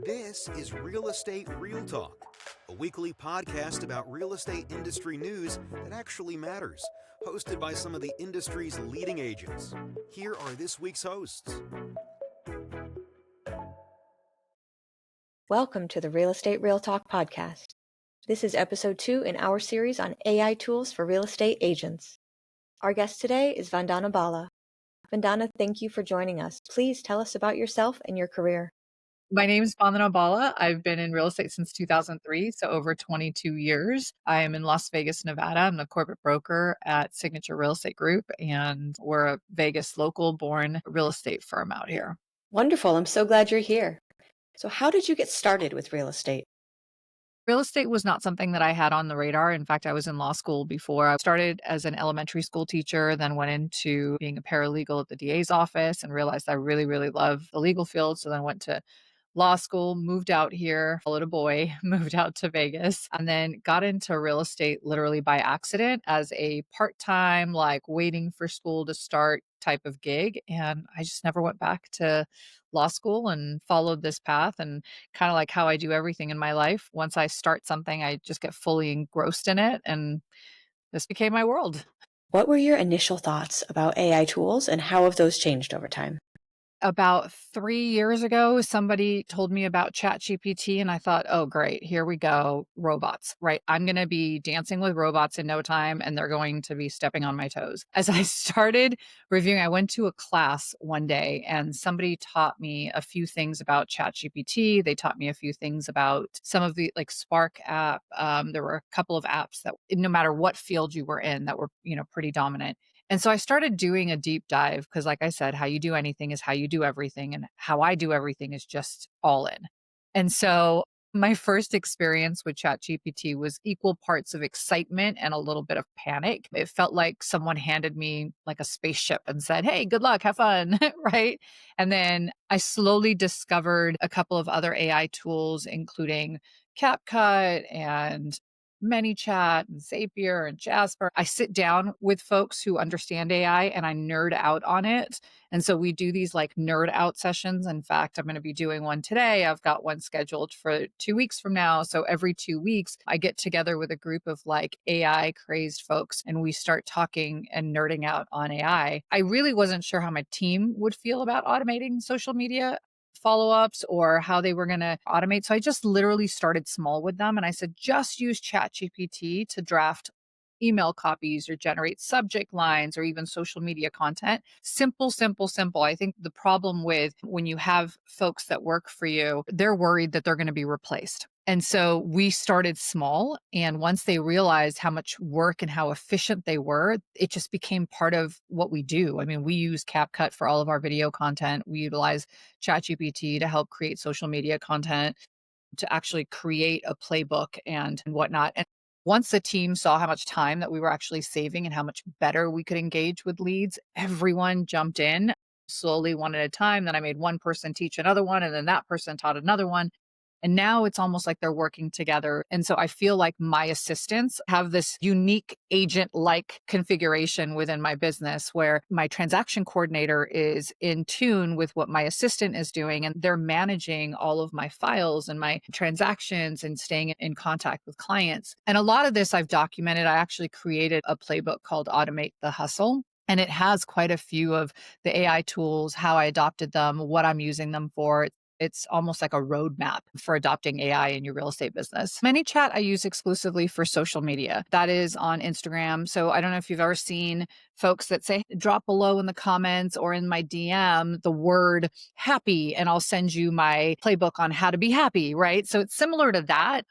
This is Real Estate Real Talk, a weekly podcast about real estate industry news that actually matters, hosted by some of the industry's leading agents. Here are this week's hosts. Welcome to the Real Estate Real Talk podcast. This is episode 2 in our series on AI tools for real estate agents. Our guest today is Vandana Bhalla. Vandana, thank you for joining us. Please tell us about yourself and your career. My name is Vandana Bhalla. I've been in real estate since 2003, so over 22 years. I am in Las Vegas, Nevada. I'm the corporate broker at Signature Real Estate Group, and we're a Vegas local born real estate firm out here. Wonderful. I'm so glad you're here. So how did you get started with real estate? Real estate was not something that I had on the radar. In fact, I was in law school before. I started as an elementary school teacher, then went into being a paralegal at the DA's office and realized I really, really love the legal field. So then went to law school, moved out here, followed a boy, moved out to Vegas, and then got into real estate literally by accident as a part-time, like waiting for school to start type of gig. And I just never went back to law school and followed this path. And kind of like how I do everything in my life, once I start something, I just get fully engrossed in it. And this became my world. What were your initial thoughts about AI tools and how have those changed over time? About 3 years ago, somebody told me about ChatGPT, and I thought, oh, great, here we go, robots, right? I'm going to be dancing with robots in no time, and they're going to be stepping on my toes. As I started reviewing, I went to a class one day, and somebody taught me a few things about ChatGPT. They taught me a few things about some of the like Spark app. There were a couple of apps that, no matter what field you were in, that were, pretty dominant. And so I started doing a deep dive because, like I said, how you do anything is how you do everything. And how I do everything is just all in. And so my first experience with ChatGPT was equal parts of excitement and a little bit of panic. It felt like someone handed me like a spaceship and said, hey, good luck, have fun, right? And then I slowly discovered a couple of other AI tools, including CapCut and ManyChat and Zapier and Jasper. I sit down with folks who understand AI and I nerd out on it. And so we do these like nerd out sessions. In fact, I'm going to be doing one today. I've got one scheduled for 2 weeks from now. So every 2 weeks, I get together with a group of like AI crazed folks and we start talking and nerding out on AI. I really wasn't sure how my team would feel about automating social media follow-ups or how they were going to automate. So I just literally started small with them. And I said, just use ChatGPT to draft email copies or generate subject lines or even social media content. Simple, simple, simple. I think the problem with when you have folks that work for you, they're worried that they're going to be replaced. And so we started small. And once they realized how much work and how efficient they were, it just became part of what we do. I mean, we use CapCut for all of our video content. We utilize ChatGPT to help create social media content, to actually create a playbook and whatnot. And once the team saw how much time that we were actually saving and how much better we could engage with leads, everyone jumped in slowly, one at a time. Then I made one person teach another one, and then that person taught another one. And now it's almost like they're working together. And so I feel like my assistants have this unique agent-like configuration within my business where my transaction coordinator is in tune with what my assistant is doing. And they're managing all of my files and my transactions and staying in contact with clients. And a lot of this I've documented. I actually created a playbook called Automate the Hustle. And it has quite a few of the AI tools, how I adopted them, what I'm using them for. It's almost like a roadmap for adopting AI in your real estate business. ManyChat I use exclusively for social media. That is on Instagram. So I don't know if you've ever seen folks that say, drop below in the comments or in my DM the word happy, and I'll send you my playbook on how to be happy, right? So it's similar to that.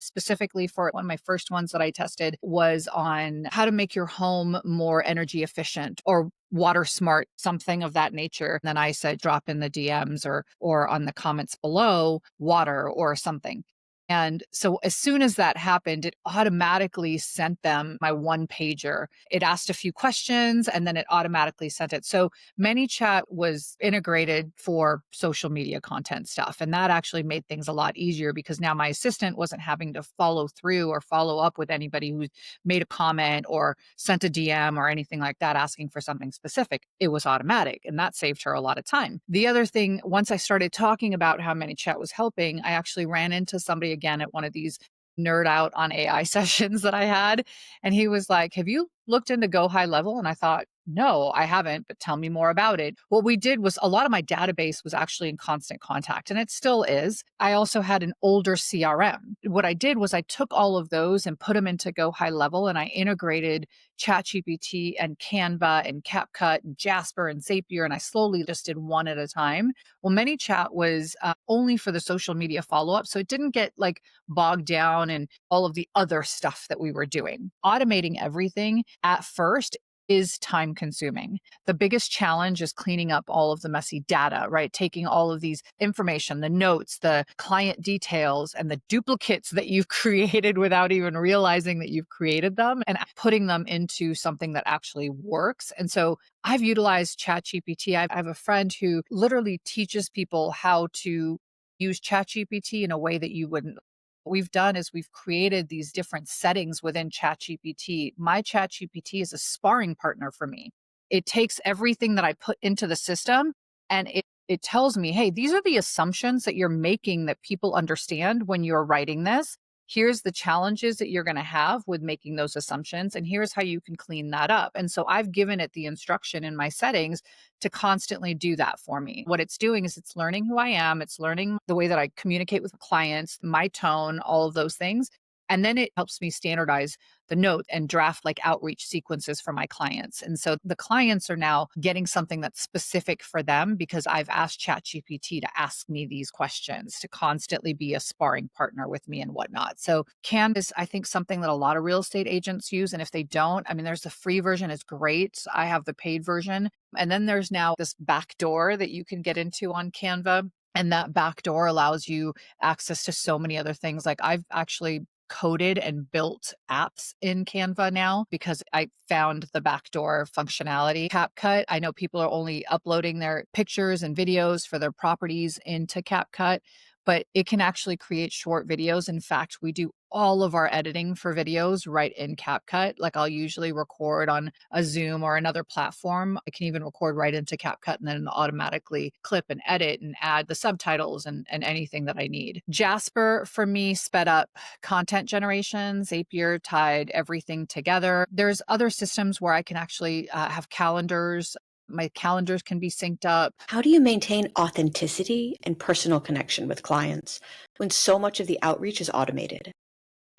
Specifically for one of my first ones that I tested was on how to make your home more energy efficient or water smart, something of that nature. And then I said, drop in the DMs or on the comments below water or something. And so as soon as that happened, it automatically sent them my one pager. It asked a few questions and then it automatically sent it. So ManyChat was integrated for social media content stuff. And that actually made things a lot easier because now my assistant wasn't having to follow through or follow up with anybody who made a comment or sent a DM or anything like that asking for something specific. It was automatic and that saved her a lot of time. The other thing, once I started talking about how ManyChat was helping, I actually ran into somebody again at one of these nerd out on AI sessions that I had. And he was like, have you looked into Go High Level? And I thought, no, I haven't, but tell me more about it. What we did was a lot of my database was actually in constant contact, and it still is. I also had an older CRM. What I did was I took all of those and put them into Go High Level, and I integrated ChatGPT and Canva and CapCut and Jasper and Zapier, and I slowly just did one at a time. Well, ManyChat was only for the social media follow up, so it didn't get like bogged down in all of the other stuff that we were doing. Automating everything at first is time consuming. The biggest challenge is cleaning up all of the messy data, right? Taking all of these information, the notes, the client details, and the duplicates that you've created without even realizing that you've created them and putting them into something that actually works. And so I've utilized ChatGPT. I have a friend who literally teaches people how to use ChatGPT in a way that you wouldn't. What we've done is we've created these different settings within ChatGPT. My ChatGPT is a sparring partner for me. It takes everything that I put into the system and it tells me, hey, these are the assumptions that you're making that people understand when you're writing this. Here's the challenges that you're going to have with making those assumptions, and here's how you can clean that up. And so I've given it the instruction in my settings to constantly do that for me. What it's doing is it's learning who I am, it's learning the way that I communicate with clients, my tone, all of those things. And then it helps me standardize the note and draft like outreach sequences for my clients. And so the clients are now getting something that's specific for them because I've asked ChatGPT to ask me these questions, to constantly be a sparring partner with me and whatnot. So Canva is, I think, something that a lot of real estate agents use. And if they don't, I mean, there's the free version, it's great. I have the paid version. And then there's now this back door that you can get into on Canva. And that back door allows you access to so many other things. Like I've actually coded and built apps in Canva now because I found the backdoor functionality. CapCut, I know people are only uploading their pictures and videos for their properties into CapCut, but it can actually create short videos. In fact, we do all of our editing for videos right in CapCut. Like I'll usually record on a Zoom or another platform. I can even record right into CapCut and then automatically clip and edit and add the subtitles and anything that I need. Jasper for me sped up content generation. Zapier tied everything together. There's other systems where I can actually have calendars. My calendars can be synced up. How do you maintain authenticity and personal connection with clients when so much of the outreach is automated?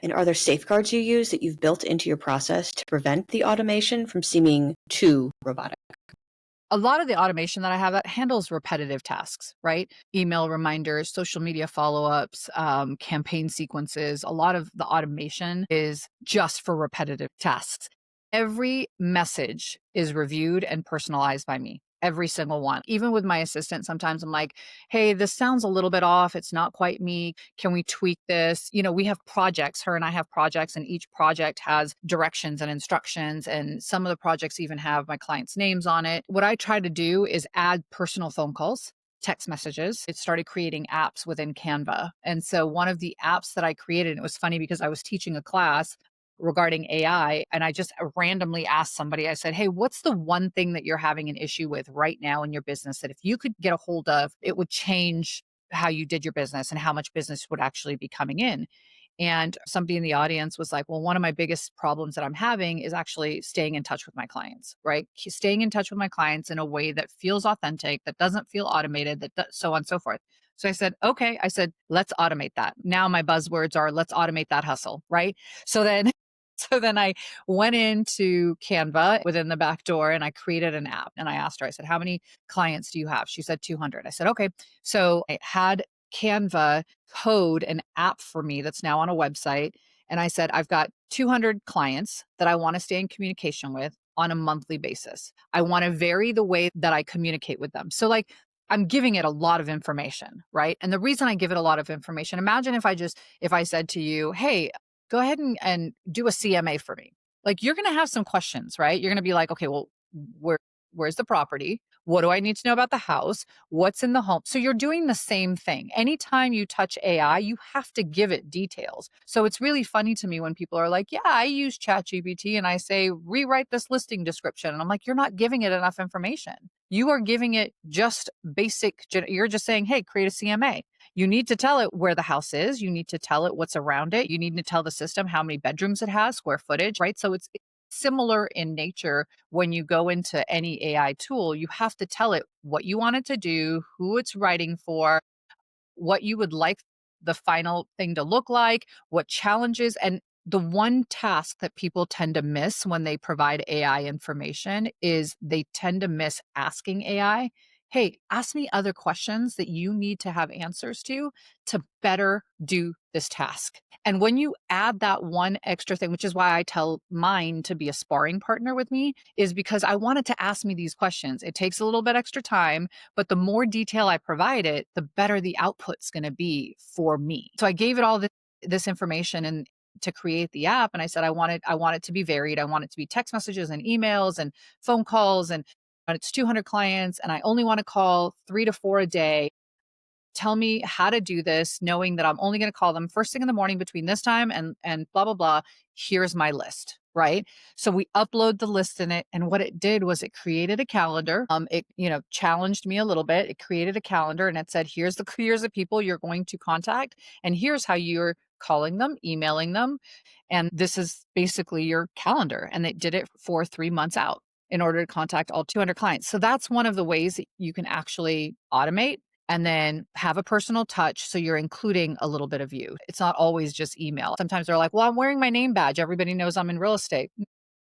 And are there safeguards you use that you've built into your process to prevent the automation from seeming too robotic? A lot of the automation that I have that handles repetitive tasks, right? Email reminders, social media follow-ups, campaign sequences. A lot of the automation is just for repetitive tasks. Every message is reviewed and personalized by me. Every single one. Even with my assistant, sometimes I'm like, hey, this sounds a little bit off. It's not quite me. Can we tweak this? You know, we have projects. Her and I have projects, and each project has directions and instructions. And some of the projects even have my clients' names on it. What I try to do is add personal phone calls, text messages. It started creating apps within Canva. And so one of the apps that I created, it was funny because I was teaching a class regarding AI. And I just randomly asked somebody, I said, hey, what's the one thing that you're having an issue with right now in your business that if you could get a hold of, it would change how you did your business and how much business would actually be coming in? And somebody in the audience was like, well, one of my biggest problems that I'm having is actually staying in touch with my clients, right? Staying in touch with my clients in a way that feels authentic, that doesn't feel automated, so on and so forth. So I said, okay, I said, let's automate that. Now my buzzwords are let's automate that hustle, right? So then I went into Canva within the back door and I created an app and I asked her, I said, how many clients do you have? She said 200. I said, okay. So I had Canva code an app for me that's now on a website. And I said, I've got 200 clients that I want to stay in communication with on a monthly basis. I want to vary the way that I communicate with them. So like I'm giving it a lot of information, right? And the reason I give it a lot of information, imagine if I said to you, hey, go ahead and do a CMA for me. Like you're going to have some questions, right? You're going to be like, okay, well, where's the property? What do I need to know about the house? What's in the home? So you're doing the same thing. Anytime you touch AI, you have to give it details. So it's really funny to me when people are like, yeah, I use ChatGPT and I say, rewrite this listing description. And I'm like, you're not giving it enough information. You are giving it just basic, you're just saying, hey, create a CMA. You need to tell it where the house is. You need to tell it what's around it. You need to tell the system how many bedrooms it has, square footage, right? So it's similar in nature. When you go into any AI tool, you have to tell it what you want it to do, who it's writing for, what you would like the final thing to look like, what challenges. And the one task that people tend to miss when they provide AI information is they tend to miss asking AI, hey, ask me other questions that you need to have answers to better do this task. And when you add that one extra thing, which is why I tell mine to be a sparring partner with me, is because I want it to ask me these questions. It takes a little bit extra time, but the more detail I provide it, the better the output's going to be for me. So I gave it all this information and to create the app. And I said, I want it to be varied. I want it to be text messages and emails and phone calls and it's 200 clients and I only want to call 3 to 4 a day. Tell me how to do this, knowing that I'm only going to call them first thing in the morning between this time and blah, blah, blah. Here's my list, right? So we upload the list in it. And what it did was it created a calendar. It, challenged me a little bit. It created a calendar and it said, here's the people you're going to contact. And here's how you're calling them, emailing them. And this is basically your calendar. And they did it for 3 months out in order to contact all 200 clients. So that's one of the ways that you can actually automate and then have a personal touch. So you're including a little bit of you. It's not always just email. Sometimes they're like, well, I'm wearing my name badge. Everybody knows I'm in real estate.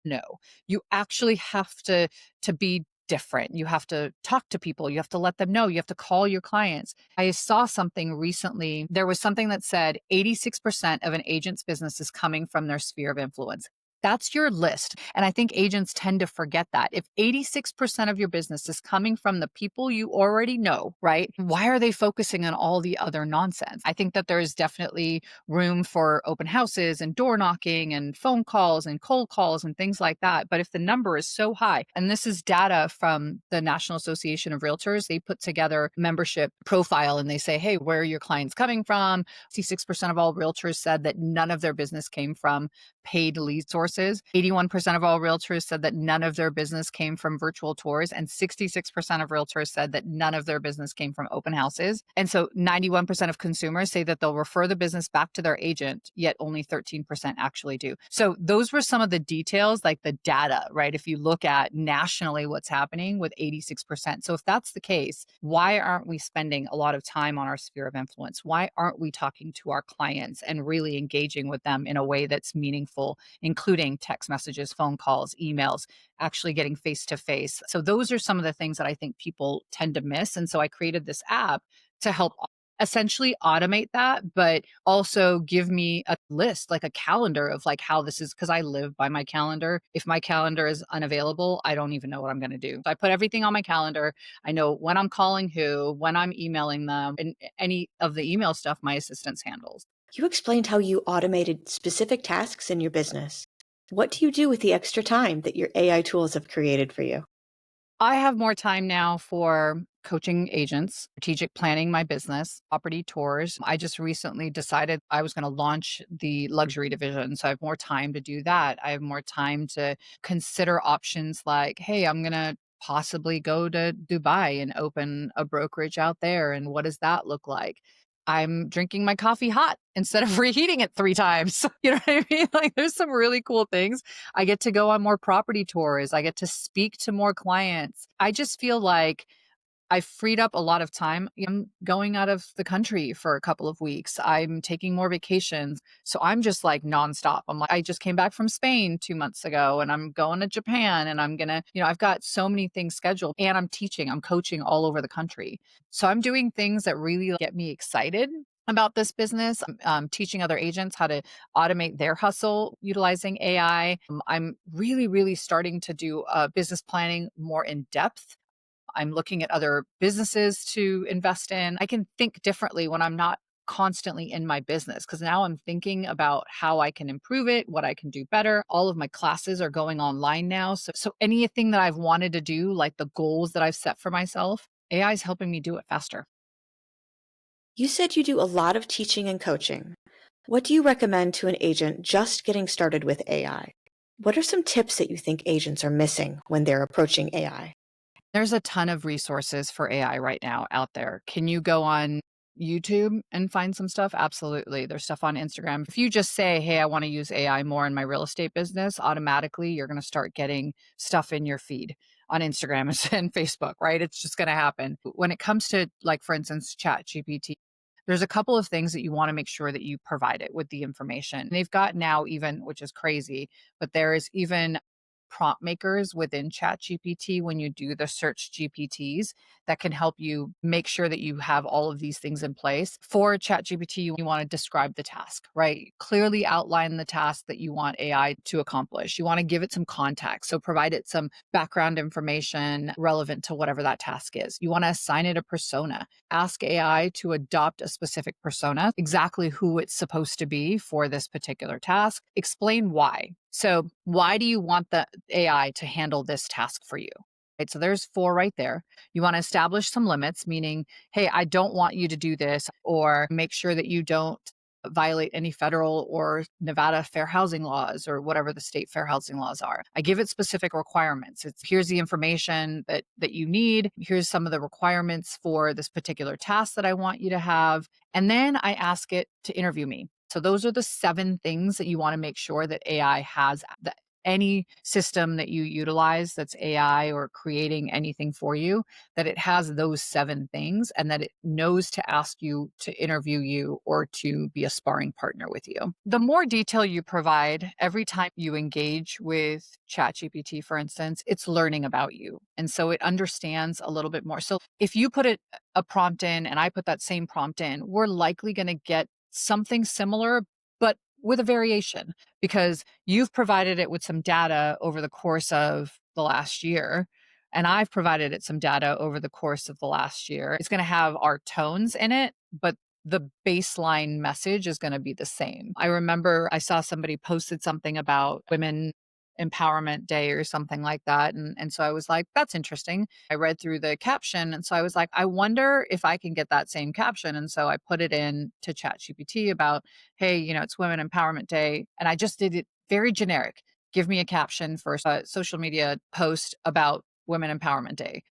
No, you actually have to be different. You have to talk to people. You have to let them know. You have to call your clients. I saw something recently. There was something that said 86% of an agent's business is coming from their sphere of influence. That's your list. And I think agents tend to forget that. If 86% of your business is coming from the people you already know, right? Why are they focusing on all the other nonsense? I think that there is definitely room for open houses and door knocking and phone calls and cold calls and things like that. But if the number is so high, and this is data from the National Association of Realtors, they put together membership profile and they say, hey, where are your clients coming from? 66% of all realtors said that none of their business came from paid lead sources. 81% of all realtors said that none of their business came from virtual tours. And 66% of realtors said that none of their business came from open houses. And so 91% of consumers say that they'll refer the business back to their agent, yet only 13% actually do. So those were some of the details, like the data, right? If you look at nationally what's happening with 86%. So if that's the case, why aren't we spending a lot of time on our sphere of influence? Why aren't we talking to our clients and really engaging with them in a way that's meaningful, including text messages, phone calls, emails, actually getting face to face? So those are some of the things that I think people tend to miss. And so I created this app to help essentially automate that, but also give me a list, like a calendar of like how this is, because I live by my calendar. If my calendar is unavailable, I don't even know what I'm going to do. So I put everything on my calendar. I know when I'm calling who, when I'm emailing them, and any of the email stuff my assistants handles. You explained how you automated specific tasks in your business. What do you do with the extra time that your AI tools have created for you? I have more time now for coaching agents, strategic planning my business, property tours. I just recently decided I was going to launch the luxury division. So I have more time to do that. I have more time to consider options like, hey, I'm going to possibly go to Dubai and open a brokerage out there. And what does that look like? I'm drinking my coffee hot instead of reheating it 3 times. You know what I mean? Like there's some really cool things. I get to go on more property tours. I get to speak to more clients. I just feel like I freed up a lot of time. I'm going out of the country for a couple of weeks. I'm taking more vacations. So I'm just like nonstop. I'm like, I just came back from Spain 2 months ago and I'm going to Japan and I'm going to, I've got so many things scheduled and I'm coaching all over the country. So I'm doing things that really get me excited about this business. I'm teaching other agents how to automate their hustle utilizing AI. I'm really, really starting to do business planning more in depth. I'm looking at other businesses to invest in. I can think differently when I'm not constantly in my business because now I'm thinking about how I can improve it, what I can do better. All of my classes are going online now. So anything that I've wanted to do, like the goals that I've set for myself, AI is helping me do it faster. You said you do a lot of teaching and coaching. What do you recommend to an agent just getting started with AI? What are some tips that you think agents are missing when they're approaching AI? There's a ton of resources for AI right now out there. Can you go on YouTube and find some stuff? Absolutely. There's stuff on Instagram. If you just say, hey, I want to use AI more in my real estate business, automatically you're going to start getting stuff in your feed on Instagram and Facebook, right? It's just going to happen. When it comes to, like, for instance, Chat GPT, there's a couple of things that you want to make sure that you provide it with the information. They've got now even, which is crazy, but there is even prompt makers within ChatGPT when you do the search GPTs that can help you make sure that you have all of these things in place. For ChatGPT, you want to describe the task, right? Clearly outline the task that you want AI to accomplish. You want to give it some context. So provide it some background information relevant to whatever that task is. You want to assign it a persona. Ask AI to adopt a specific persona, exactly who it's supposed to be for this particular task. Explain why. So why do you want the AI to handle this task for you? Right. So there's 4 right there. You want to establish some limits, meaning, hey, I don't want you to do this, or make sure that you don't violate any federal or Nevada fair housing laws or whatever the state fair housing laws are. I give it specific requirements. It's here's the information that you need. Here's some of the requirements for this particular task that I want you to have. And then I ask it to interview me. So those are the 7 things that you want to make sure that AI has, that any system that you utilize that's AI or creating anything for you, that it has those 7 things and that it knows to ask you to interview you or to be a sparring partner with you. The more detail you provide every time you engage with ChatGPT, for instance, it's learning about you. And so it understands a little bit more. So if you put a prompt in and I put that same prompt in, we're likely going to get something similar, but with a variation, because you've provided it with some data over the course of the last year, and I've provided it some data over the course of the last year. It's going to have our tones in it, but the baseline message is going to be the same. I remember I saw somebody posted something about Women Empowerment Day or something like that. And so I was like, that's interesting. I read through the caption. And so I was like, I wonder if I can get that same caption. And so I put it in to ChatGPT about, hey, it's Women Empowerment Day. And I just did it very generic. Give me a caption for a social media post about Women Empowerment Day.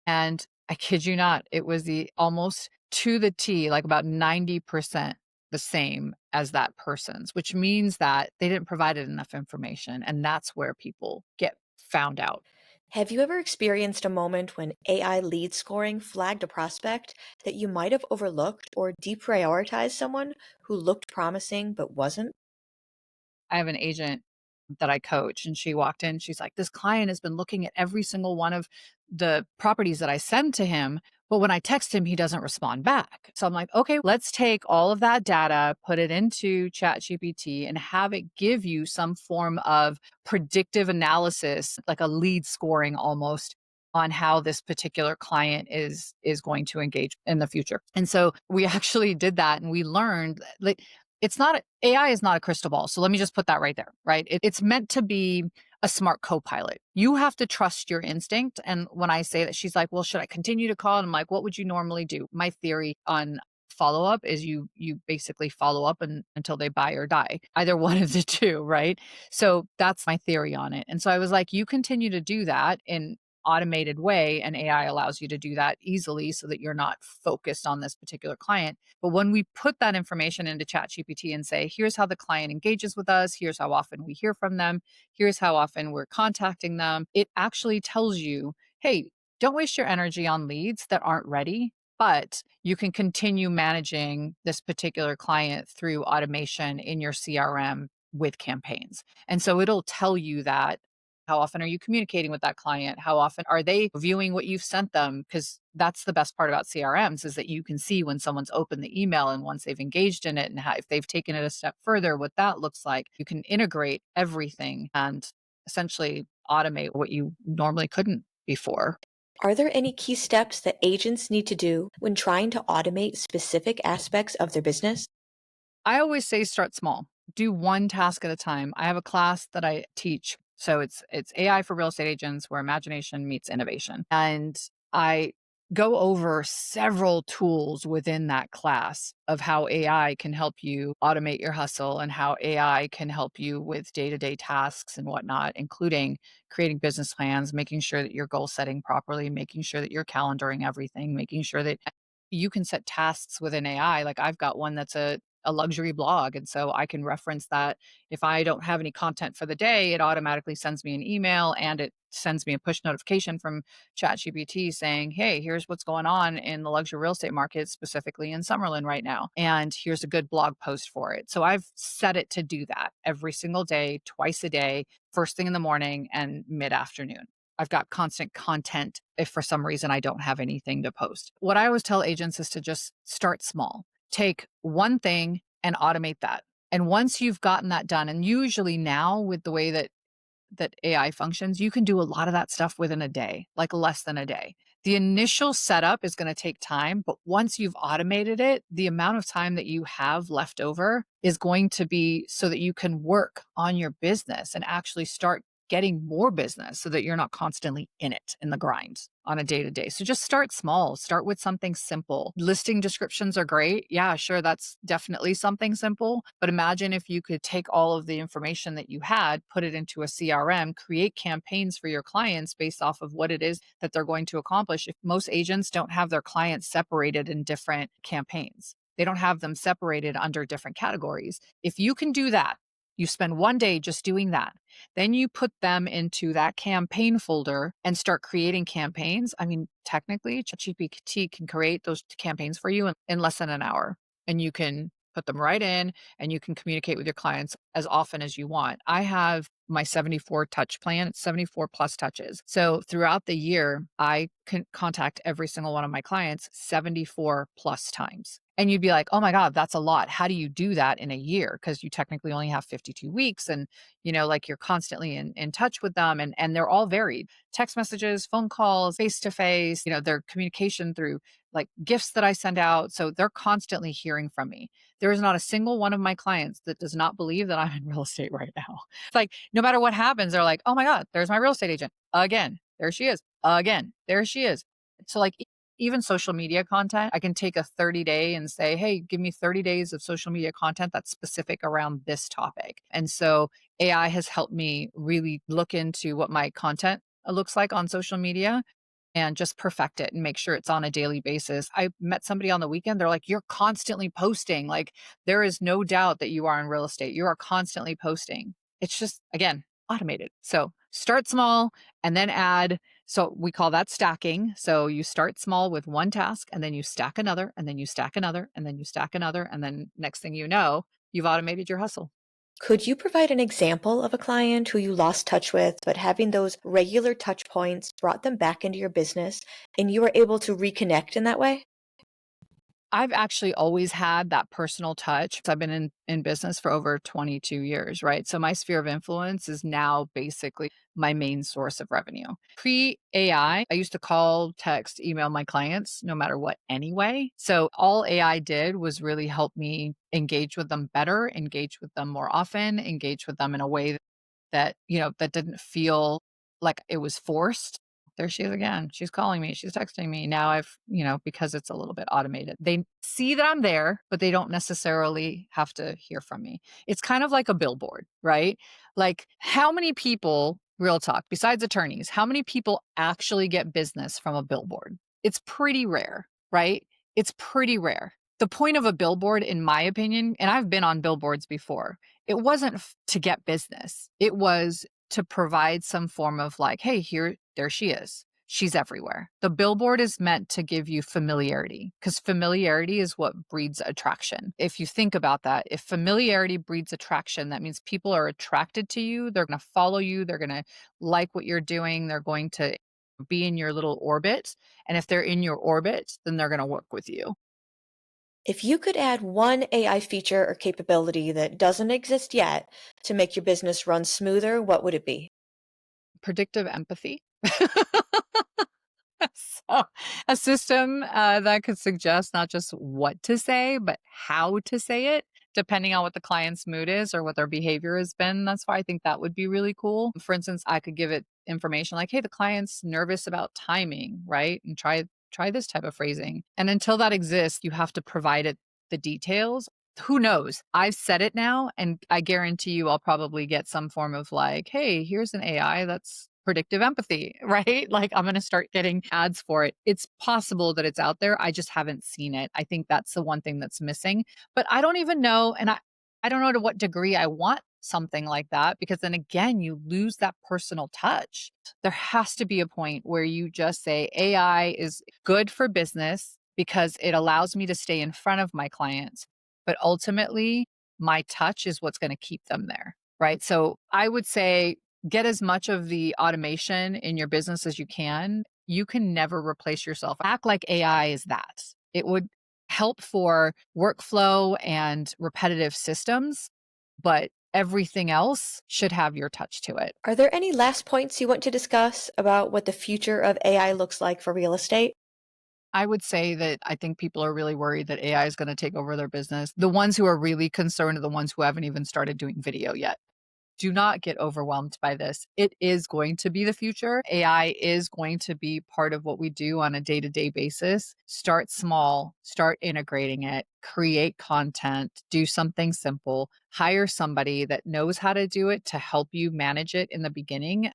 And I kid you not, it was the almost to the T, like about 90% the same as that person's, which means that they didn't provide it enough information. And that's where people get found out. Have you ever experienced a moment when AI lead scoring flagged a prospect that you might have overlooked or deprioritized someone who looked promising but wasn't? I have an agent that I coach, and she walked in. She's like, this client has been looking at every single one of the properties that I send to him. But when I text him, he doesn't respond back. So I'm like, okay, let's take all of that data, put it into ChatGPT, and have it give you some form of predictive analysis, like a lead scoring almost, on how this particular client is going to engage in the future. And so we actually did that, and we learned, like, it's not AI is not a crystal ball. So let me just put that right there, right? It's meant to be a smart co-pilot. You have to trust your instinct. And when I say that, she's like, well, should I continue to call? And I'm like, what would you normally do? My theory on follow-up is you basically follow up until they buy or die, either one of the two, right? So that's my theory on it. And so I was like, you continue to do that in automated way, and AI allows you to do that easily so that you're not focused on this particular client. But when we put that information into ChatGPT and say, here's how the client engages with us, here's how often we hear from them, here's how often we're contacting them, it actually tells you, hey, don't waste your energy on leads that aren't ready, but you can continue managing this particular client through automation in your CRM with campaigns. And so it'll tell you that. How often are you communicating with that client? How often are they viewing what you've sent them? Because that's the best part about CRMs, is that you can see when someone's opened the email and once they've engaged in it, and how, if they've taken it a step further, what that looks like. You can integrate everything and essentially automate what you normally couldn't before. Are there any key steps that agents need to do when trying to automate specific aspects of their business? I always say start small. Do one task at a time. I have a class that I teach. So it's AI for real estate agents where imagination meets innovation. And I go over several tools within that class of how AI can help you automate your hustle and how AI can help you with day-to-day tasks and whatnot, including creating business plans, making sure that you're goal setting properly, making sure that you're calendaring everything, making sure that you can set tasks within AI. Like I've got one that's a luxury blog. And so I can reference that. If I don't have any content for the day, it automatically sends me an email and it sends me a push notification from ChatGPT saying, hey, here's what's going on in the luxury real estate market, specifically in Summerlin right now. And here's a good blog post for it. So I've set it to do that every single day, twice a day, first thing in the morning and mid afternoon. I've got constant content if for some reason I don't have anything to post. What I always tell agents is to just start small. Take one thing and automate that. And once you've gotten that done, and usually now with the way that AI functions, you can do a lot of that stuff within a day, like less than a day. The initial setup is going to take time, but once you've automated it, the amount of time that you have left over is going to be so that you can work on your business and actually start getting more business so that you're not constantly in it, in the grind on a day to day. So just start small, start with something simple. Listing descriptions are great. Yeah, sure. That's definitely something simple. But imagine if you could take all of the information that you had, put it into a CRM, create campaigns for your clients based off of what it is that they're going to accomplish. If most agents don't have their clients separated in different campaigns, they don't have them separated under different categories. If you can do that, you spend one day just doing that. Then you put them into that campaign folder and start creating campaigns. I mean, technically, ChatGPT can create those campaigns for you in less than an hour. And you can put them right in and you can communicate with your clients as often as you want. I have my 74 touch plan. It's 74 plus touches. So throughout the year, I can contact every single one of my clients 74 plus times. And you'd be like, oh my God, that's a lot. How do you do that in a year? Because you technically only have 52 weeks. And, like you're constantly in touch with them and they're all varied. Text messages, phone calls, face-to-face, their communication through like gifts that I send out. So they're constantly hearing from me. There is not a single one of my clients that does not believe that I'm in real estate right now. It's like, no matter what happens, they're like, oh my God, there's my real estate agent. Again, there she is. Again, there she is. So like even social media content, I can take a 30-day and say, hey, give me 30 days of social media content that's specific around this topic. And so AI has helped me really look into what my content looks like on social media and just perfect it and make sure it's on a daily basis. I met somebody on the weekend. They're like, you're constantly posting. Like, there is no doubt that you are in real estate. You are constantly posting. It's just, again, automated. So start small and then add. So we call that stacking. So you start small with one task and then you stack another and then you stack another and then you stack another. And then next thing you know, you've automated your hustle. Could you provide an example of a client who you lost touch with, but having those regular touch points brought them back into your business and you were able to reconnect in that way? I've actually always had that personal touch. I've been in business for over 22 years, right? So my sphere of influence is now basically my main source of revenue. Pre-AI, I used to call, text, email my clients no matter what anyway. So all AI did was really help me engage with them better, engage with them more often, engage with them in a way that, that didn't feel like it was forced. There she is again. She's calling me. She's texting me. Now because it's a little bit automated. They see that I'm there, but they don't necessarily have to hear from me. It's kind of like a billboard, right? Like how many people, real talk, besides attorneys, how many people actually get business from a billboard? It's pretty rare, right? It's pretty rare. The point of a billboard, in my opinion, and I've been on billboards before, it wasn't to get business. It was to provide some form of like, hey, there she is. She's everywhere. The billboard is meant to give you familiarity because familiarity is what breeds attraction. If you think about that, if familiarity breeds attraction, that means people are attracted to you. They're going to follow you. They're going to like what you're doing. They're going to be in your little orbit. And if they're in your orbit, then they're going to work with you. If you could add one AI feature or capability that doesn't exist yet to make your business run smoother, what would it be? Predictive empathy. So a system that could suggest not just what to say, but how to say it, depending on what the client's mood is or what their behavior has been. That's why I think that would be really cool. For instance, I could give it information like, hey, the client's nervous about timing, right? And try this type of phrasing. And until that exists, you have to provide it the details. Who knows? I've said it now, and I guarantee you I'll probably get some form of like, hey, here's an AI that's predictive empathy, right? Like I'm going to start getting ads for it. It's possible that it's out there. I just haven't seen it. I think that's the one thing that's missing. But I don't even know. And I don't know to what degree I want something like that, because then again, you lose that personal touch. There has to be a point where you just say AI is good for business because it allows me to stay in front of my clients. But ultimately, my touch is what's going to keep them there. Right. So I would say get as much of the automation in your business as you can. You can never replace yourself. Act like AI is that. It would help for workflow and repetitive systems, but everything else should have your touch to it. Are there any last points you want to discuss about what the future of AI looks like for real estate? I would say that I think people are really worried that AI is going to take over their business. The ones who are really concerned are the ones who haven't even started doing video yet. Do not get overwhelmed by this. It is going to be the future. AI is going to be part of what we do on a day-to-day basis. Start small, start integrating it, create content, do something simple, hire somebody that knows how to do it to help you manage it in the beginning.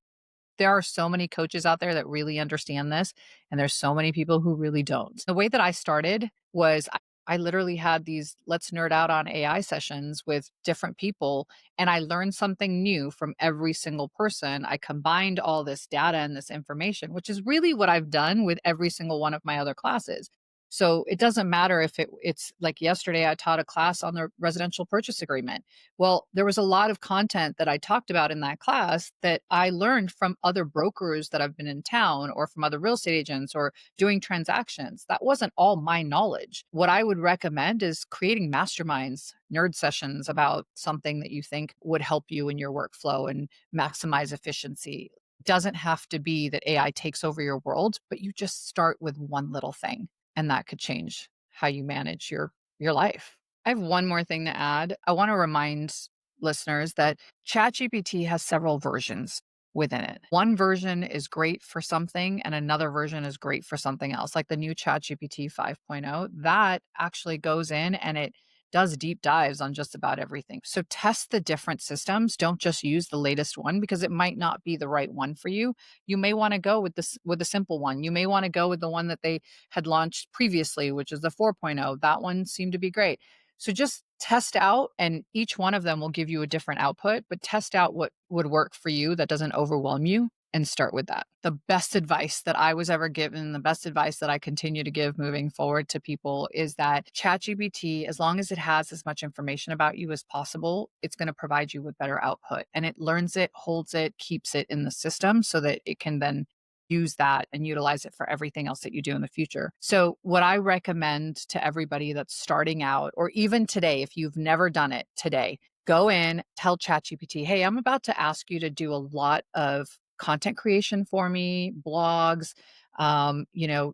There are so many coaches out there that really understand this, and there's so many people who really don't. The way that I started was I literally had these let's nerd out on AI sessions with different people, and I learned something new from every single person. I combined all this data and this information, which is really what I've done with every single one of my other classes. So it doesn't matter if it's like yesterday, I taught a class on the residential purchase agreement. Well, there was a lot of content that I talked about in that class that I learned from other brokers that have been in town or from other real estate agents or doing transactions. That wasn't all my knowledge. What I would recommend is creating masterminds, nerd sessions about something that you think would help you in your workflow and maximize efficiency. It doesn't have to be that AI takes over your world, but you just start with one little thing, and that could change how you manage your life. I have one more thing to add. I want to remind listeners that ChatGPT has several versions within it. One version is great for something and another version is great for something else. Like the new ChatGPT 5.0, that actually goes in and it does deep dives on just about everything. So test the different systems. Don't just use the latest one because it might not be the right one for you. You may want to go with the simple one. You may want to go with the one that they had launched previously, which is the 4.0. That one seemed to be great. So just test out, and each one of them will give you a different output, but test out what would work for you that doesn't overwhelm you and start with that. The best advice that I was ever given, the best advice that I continue to give moving forward to people is that ChatGPT, as long as it has as much information about you as possible, it's going to provide you with better output. And it learns it, holds it, keeps it in the system so that it can then use that and utilize it for everything else that you do in the future. So what I recommend to everybody that's starting out, or even today, if you've never done it today, go in, tell ChatGPT, hey, I'm about to ask you to do a lot of content creation for me, blogs,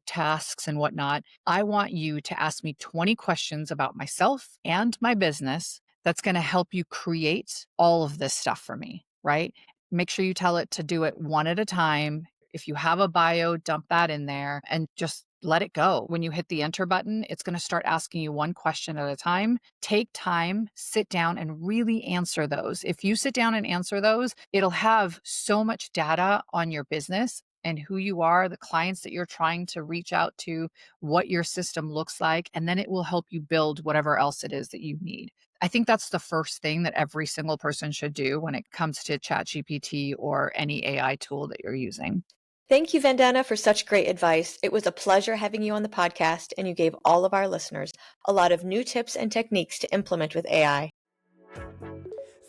tasks and whatnot. I want you to ask me 20 questions about myself and my business that's going to help you create all of this stuff for me, right? Make sure you tell it to do it one at a time. If you have a bio, dump that in there and just let it go. When you hit the enter button, it's going to start asking you one question at a time. Take time, sit down and really answer those. If you sit down and answer those, it'll have so much data on your business and who you are, the clients that you're trying to reach out to, what your system looks like, and then it will help you build whatever else it is that you need. I think that's the first thing that every single person should do when it comes to ChatGPT or any AI tool that you're using. Thank you, Vandana, for such great advice. It was a pleasure having you on the podcast, and you gave all of our listeners a lot of new tips and techniques to implement with AI.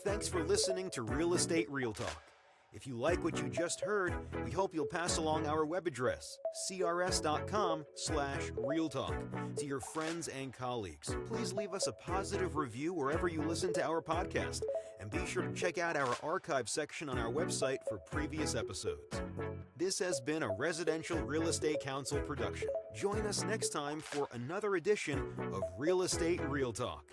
Thanks for listening to Real Estate Real Talk. If you like what you just heard, we hope you'll pass along our web address, crs.com/realtalk, to your friends and colleagues. Please leave us a positive review wherever you listen to our podcast, and be sure to check out our archive section on our website for previous episodes. This has been a Residential Real Estate Council production. Join us next time for another edition of Real Estate Real Talk.